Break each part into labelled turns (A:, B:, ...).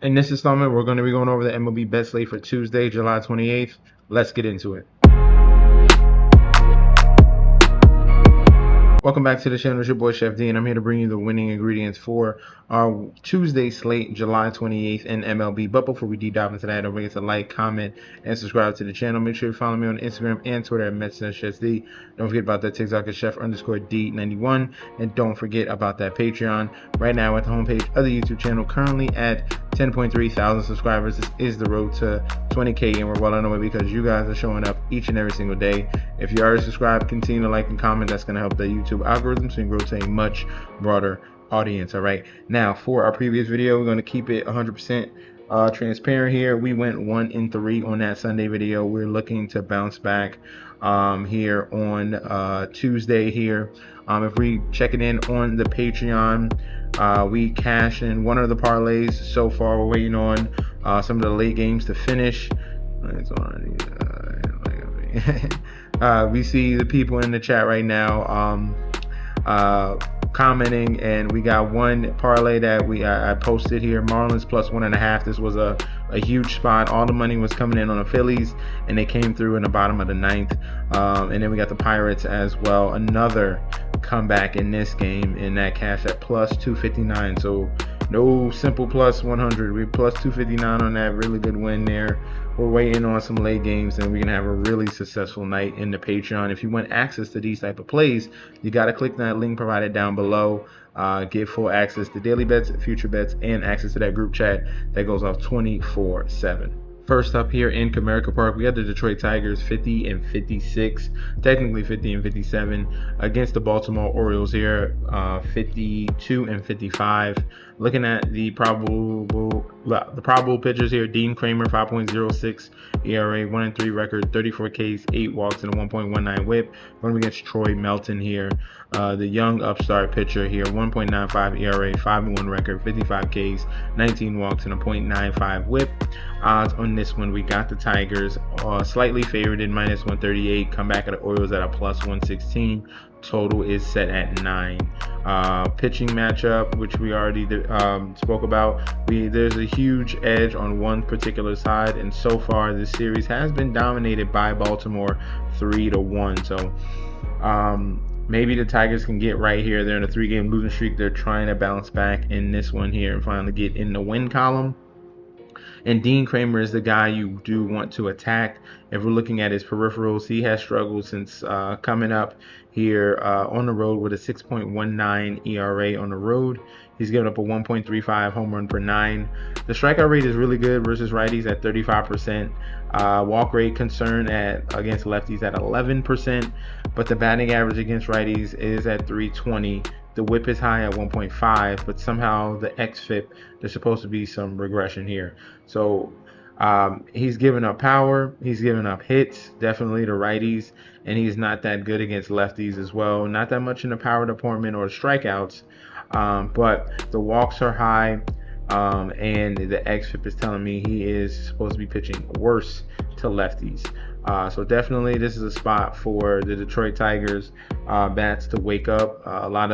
A: In this installment, we're going to be going over the MLB bet slate for Tuesday, July 28th. Let's get into it. Welcome back to the channel. It's your boy Chef D, and I'm here to bring you the winning ingredients for our Tuesday slate, July 28th in MLB. But before we deep dive into that, don't forget to like, comment, and subscribe to the channel. Make sure you follow me on Instagram and Twitter at MetSchefD. Don't forget about that TikTok at Chef_D91, and don't forget about that Patreon. Right now at the homepage of the YouTube channel, currently at 10.3 thousand subscribers. This is the road to 20K, and we're well on the way because you guys are showing up each and every single day. If you already subscribed, continue to like and comment. That's going to help the YouTube algorithm so you can grow to a much broader audience. All right, now for our previous video, we're going to keep it 100% transparent here. We went 1-3 on that Sunday video. We're looking to bounce back here on Tuesday here. If we check it in on the Patreon, we cashed in one of the parlays so far. We're waiting on some of the late games to finish. We see the people in the chat right now commenting, and we got one parlay that I posted here, Marlins plus 1.5. This was a huge spot. All the money was coming in on the Phillies, and they came through in the bottom of the ninth. And then we got the Pirates as well, another comeback in this game, in that cash at plus 259. So no simple plus 100, we plus 259 on that really good win there. We're waiting on some late games, and we can have a really successful night in the Patreon. If you want access to these type of plays, you got to click that link provided down below. Get full access to daily bets, future bets, and access to that group chat that goes off 24/7. First up here in Comerica Park, we got the Detroit Tigers 50-56, technically 50-57 against the Baltimore Orioles here, 52-55. Looking at the probable pitchers here, Dean Kramer 5.06 ERA, 1-3 record, 34 Ks, 8 walks, and a 1.19 WHIP. Going against Troy Melton here, the young upstart pitcher here, 1.95 ERA, 5-1 record, 55 Ks, 19 walks, and a 0.95 WHIP. Odds on this one, we got the Tigers slightly favored in -138. Come back at the Orioles at a plus 116. Total is set at 9. Pitching matchup, which we already spoke about. There's a huge edge on one particular side, and so far this series has been dominated by Baltimore 3-1. So maybe the Tigers can get right here. They're in a 3-game losing streak. They're trying to bounce back in this one here and finally get in the win column. And Dean Kramer is the guy you do want to attack. If we're looking at his peripherals, he has struggled since coming up here on the road with a 6.19 ERA on the road. He's given up a 1.35 home run per 9. The strikeout rate is really good versus righties at 35%. Walk rate concern against lefties at 11%. But the batting average against righties is at 320. The whip is high at 1.5, but somehow the xFIP, there's supposed to be some regression here. So he's giving up power, he's giving up hits, definitely to righties, and he's not that good against lefties as well. Not that much in the power department or strikeouts, but the walks are high, and the xFIP is telling me he is supposed to be pitching worse to lefties. So definitely this is a spot for the Detroit Tigers bats to wake up. A lot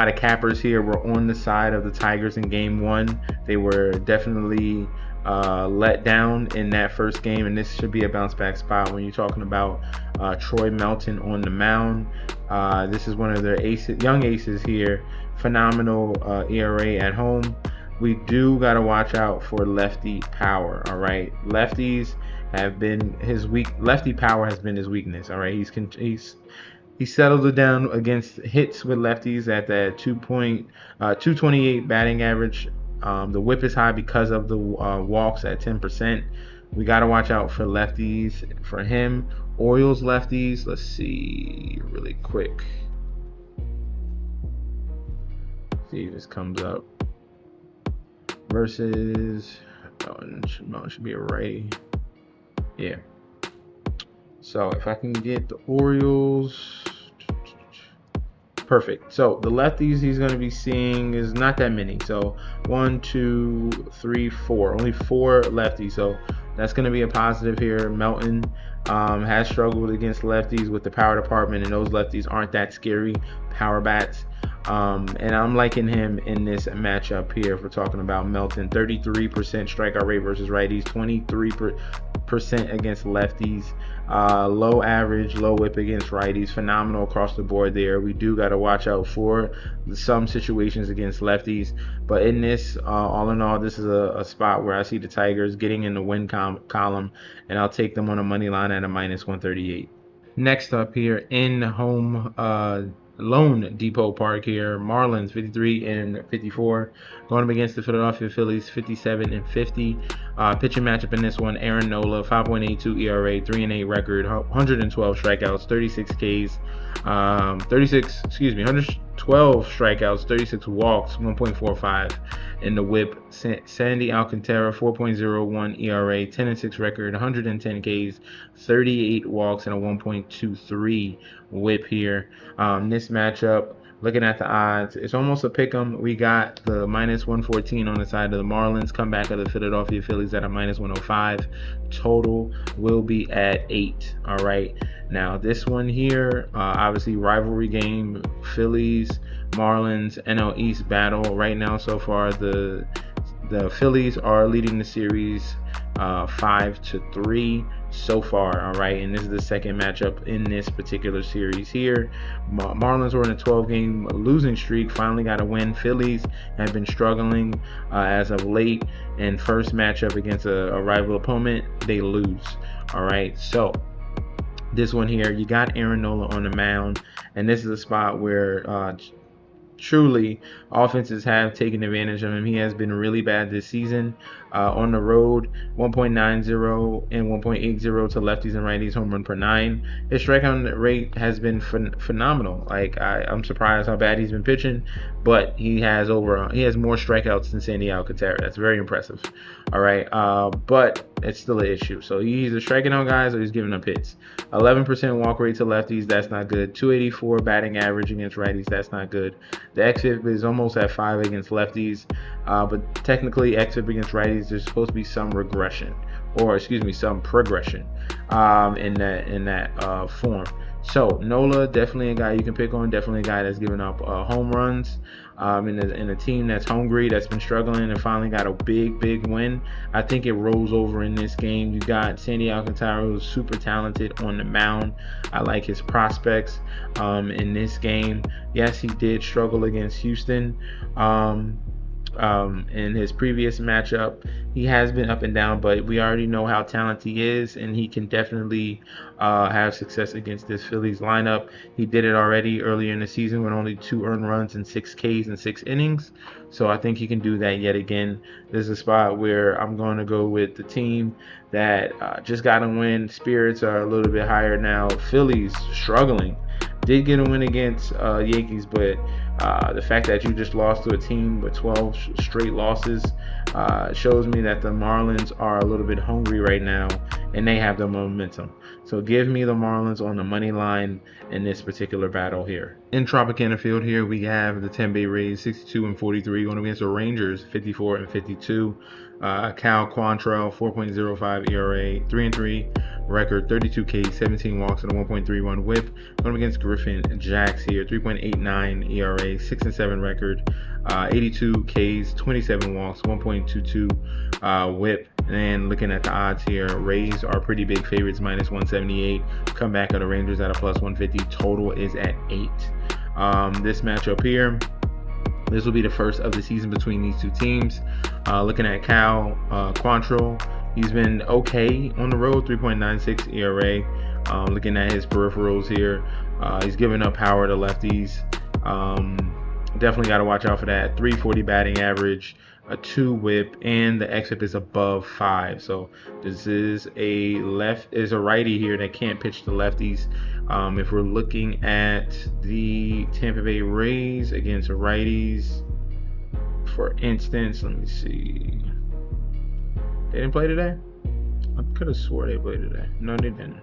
A: of cappers here were on the side of the Tigers in game 1. They were definitely let down in that first game, and this should be a bounce back spot when you're talking about Troy Melton on the mound. This is one of their young aces here. Phenomenal ERA at home. We do got to watch out for lefty power. All right, lefties have been lefty power has been his weakness. All right, he's settled it down against hits with lefties at that 228 batting average. The whip is high because of the walks at 10%. We got to watch out for lefties for him. Orioles lefties. Let's see really quick. See if this comes up. Versus should be a righty. Yeah. So if I can get the Orioles, perfect. So the lefties he's going to be seeing is not that many. So 1, 2, 3, 4. Only 4 lefties. So that's going to be a positive here. Melton has struggled against lefties with the power department, and those lefties aren't that scary power bats. And I'm liking him in this matchup here. If we're talking about Melton, 33% strikeout rate versus righties, 23% against lefties, low average, low whip against righties, phenomenal across the board there. We do got to watch out for some situations against lefties, but in this, all in all, this is a spot where I see the Tigers getting in the win column, and I'll take them on a money line at a -138. Next up here in home Lone Depot Park here, Marlins 53 and 54 going up against the Philadelphia Phillies 57 and 50. Pitching matchup in this one: Aaron Nola, 5.82 ERA, 3-8 record, 112 strikeouts, 36 Ks, 112 strikeouts, 36 walks, 1.45 in the whip. Sandy Alcantara, 4.01 ERA, 10-6 record, 110 Ks, 38 walks, and a 1.23 whip here. This matchup, looking at the odds, it's almost a pick 'em. We got the -114 on the side of the Marlins. Comeback of the Philadelphia Phillies at a -105. Total will be at 8. All right. Now this one here, obviously rivalry game, Phillies, Marlins, NL East battle right now. So far, the Phillies are leading the series 5-3 so far. All right, and this is the second matchup in this particular series here. Marlins were in a 12-game losing streak, finally got a win. Phillies have been struggling as of late, and first matchup against a rival opponent, they lose. All right, so this one here, you got Aaron Nola on the mound, and this is a spot where truly offenses have taken advantage of him. He has been really bad this season. On the road, 1.90 and 1.80 to lefties and righties, home run per 9. His strikeout rate has been phenomenal. Like I'm surprised how bad he's been pitching, but he has more strikeouts than Sandy Alcantara. That's very impressive. All right, but it's still an issue. So he's a striking out guy, so he's giving up hits. 11% walk rate to lefties, that's not good. 284 batting average against righties, that's not good. The xFIP is almost at 5 against lefties, but technically xFIP against righties, there's supposed to be some regression, or some progression in that form. So Nola, definitely a guy you can pick on, definitely a guy that's given up home runs in a team that's hungry, that's been struggling, and finally got a big win. I think it rolls over in this game. You got Sandy Alcantara, who's super talented on the mound. I like his prospects in this game. Yes, he did struggle against Houston. In his previous matchup, he has been up and down, but we already know how talented he is, and he can definitely have success against this Phillies lineup. He did it already earlier in the season with only 2 earned runs and 6 Ks in 6 innings, so I think he can do that yet again. This is a spot where I'm going to go with the team that just got a win. Spirits are a little bit higher now. Phillies struggling. Did get a win against Yankees, but the fact that you just lost to a team with 12 straight losses shows me that the Marlins are a little bit hungry right now, and they have the momentum. So give me the Marlins on the money line in this particular battle here. In Tropicana Field here, we have the Tampa Bay Rays 62 and 43 going against the Rangers 54 and 52. Cal Quantrill, 4.05 ERA, 3-3 record, 32 Ks, 17 walks, and a 1.31 whip. Going against Griffin Jacks here, 3.89 ERA, 6-7 record, 82 Ks, 27 walks, 1.22 whip. And looking at the odds here, Rays are pretty big favorites, -178. Come back of the Rangers at a +150. Total is at 8. This matchup here, this will be the first of the season between these two teams. Looking at Cal Quantrill, he's been okay on the road, 3.96 ERA. Looking at his peripherals here, he's giving up power to lefties. Definitely got to watch out for that. 340 batting average, a 2 whip, and the xFIP is above 5. So this is a righty here that can't pitch to lefties. If we're looking at the Tampa Bay Rays against righties, for instance, let me see. They didn't play today? I could have swore they played today. No, they didn't.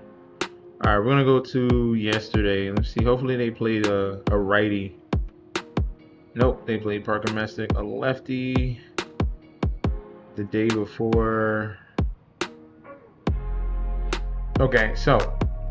A: All right, we're gonna go to yesterday. Let's see. Hopefully they played a righty. Nope, they played Parker Messick, a lefty, the day before. Okay, so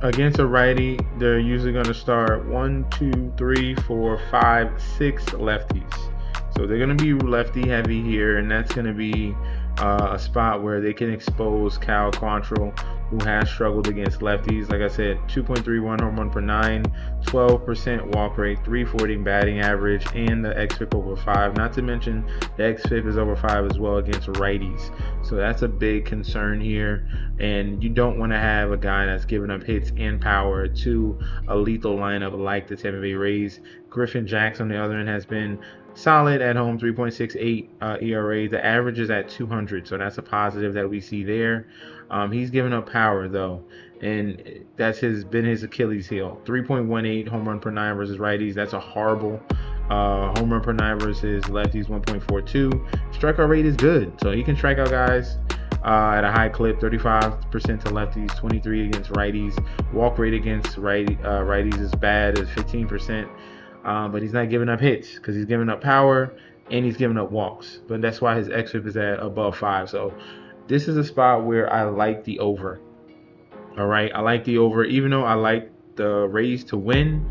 A: Against a righty, they're usually going to start 1, 2, 3, 4, 5, 6 lefties. So they're going to be lefty heavy here, and that's going to be a spot where they can expose Cal Quantrill, who has struggled against lefties. Like I said, 2.31 home run per 9, 12% walk rate, 340 batting average, and the xFIP over 5. Not to mention the xFIP is over 5 as well against righties. So that's a big concern here. And you don't want to have a guy that's giving up hits and power to a lethal lineup like the Tampa Bay Rays. Griffin Jax, on the other end, has been solid at home, 3.68 ERA. The average is at 200, so that's a positive that we see there. He's giving up power though, and that's been his Achilles heel. 3.18 home run per 9 versus righties. That's a horrible home run per 9 versus lefties, 1.42. Strikeout rate is good, so he can strike out guys at a high clip, 35% to lefties, 23 against righties. Walk rate against righties is bad, at 15%. But he's not giving up hits because he's giving up power and he's giving up walks. But that's why his xFIP is at above 5. So this is a spot where I like the over. All right, I like the over, even though I like the Rays to win.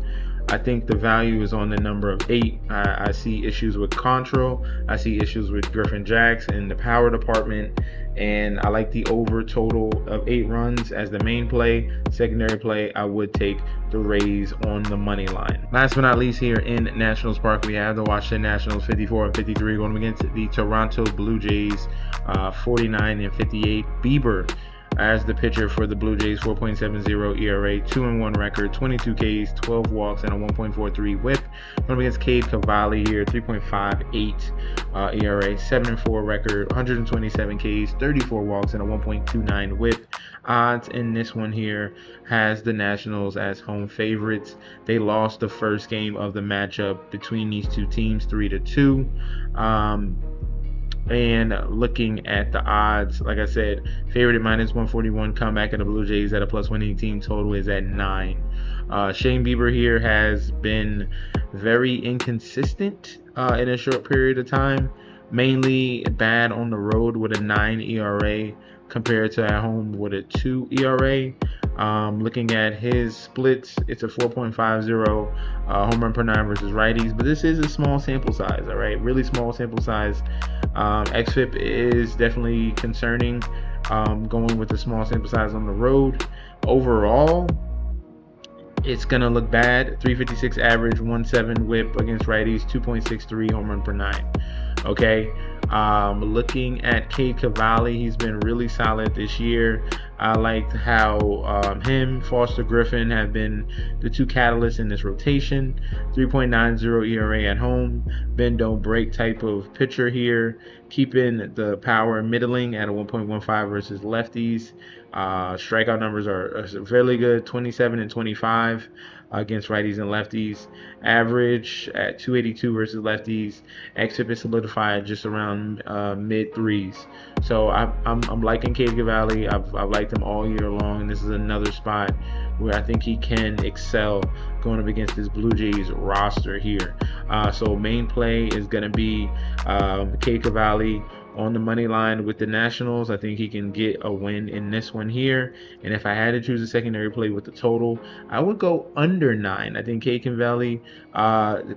A: I think the value is on the number of 8. I see issues with Quantrill. I see issues with Griffin Jax in the power department. And I like the over total of 8 runs as the main play. Secondary play, I would take the Rays on the money line. Last but not least, here in Nationals Park, we have the Washington Nationals 54 and 53 going against the Toronto Blue Jays 49 and 58. Bieber as the pitcher for the Blue Jays, 4.70 ERA, 2-1 record, 22 Ks, 12 walks, and a 1.43 whip. Going against Cade Cavalli here, 3.58 ERA, 7-4 record, 127 Ks, 34 walks, and a 1.29 whip. Odds in this one here has the Nationals as home favorites. They lost the first game of the matchup between these two teams, 3-2. And looking at the odds, like I said, favorite at -141, comeback of the Blue Jays at a +118, total is at 9. Shane Bieber here has been very inconsistent in a short period of time, mainly bad on the road with a 9 ERA compared to at home with a 2 ERA. Looking at his splits, it's a 4.50 home run per 9 versus righties, but this is a small sample size, all right? Really small sample size. xFIP is definitely concerning, going with a small sample size on the road. Overall, it's going to look bad. 356 average, 1.7 whip against righties, 2.63 home run per 9. Okay. Looking at Cade Cavalli, he's been really solid this year. I liked how him, Foster Griffin have been the two catalysts in this rotation. 3.90 ERA at home. Bend don't break type of pitcher here. Keeping the power middling at a 1.15 versus lefties. Strikeout numbers are fairly good, 27 and 25 against righties and lefties. Average at 282 versus lefties. xFIP is solidified just around mid 3s. So I'm liking Cade Cavalli. I've liked him all year long, and this is another spot where I think he can excel going up against this Blue Jays roster here. So main play is going to be Cade Cavalli on the money line with the Nationals. I think he can get a win in this one here. And if I had to choose a secondary play with the total, I would go under 9. I think Cade Cavalli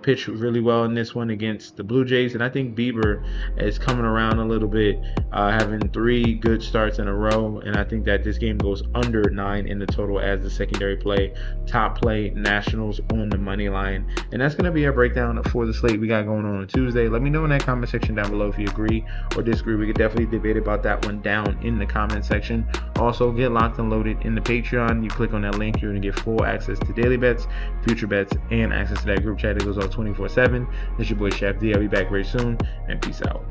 A: pitched really well in this one against the Blue Jays. And I think Bieber is coming around a little bit, having 3 good starts in a row. And I think that this game goes under 9 in the total as the secondary play. Top play, Nationals on the money line. And that's going to be our breakdown for the slate we got going on Tuesday. Let me know in that comment section down below if you agree or disagree. We could definitely debate about that one down in the comment section. Also, get locked and loaded in the Patreon. You click on that link, you're going to get full access to daily bets, future bets, and access to that group chat that goes on 24/7. This is your boy Chef D. I'll be back very soon, and peace out.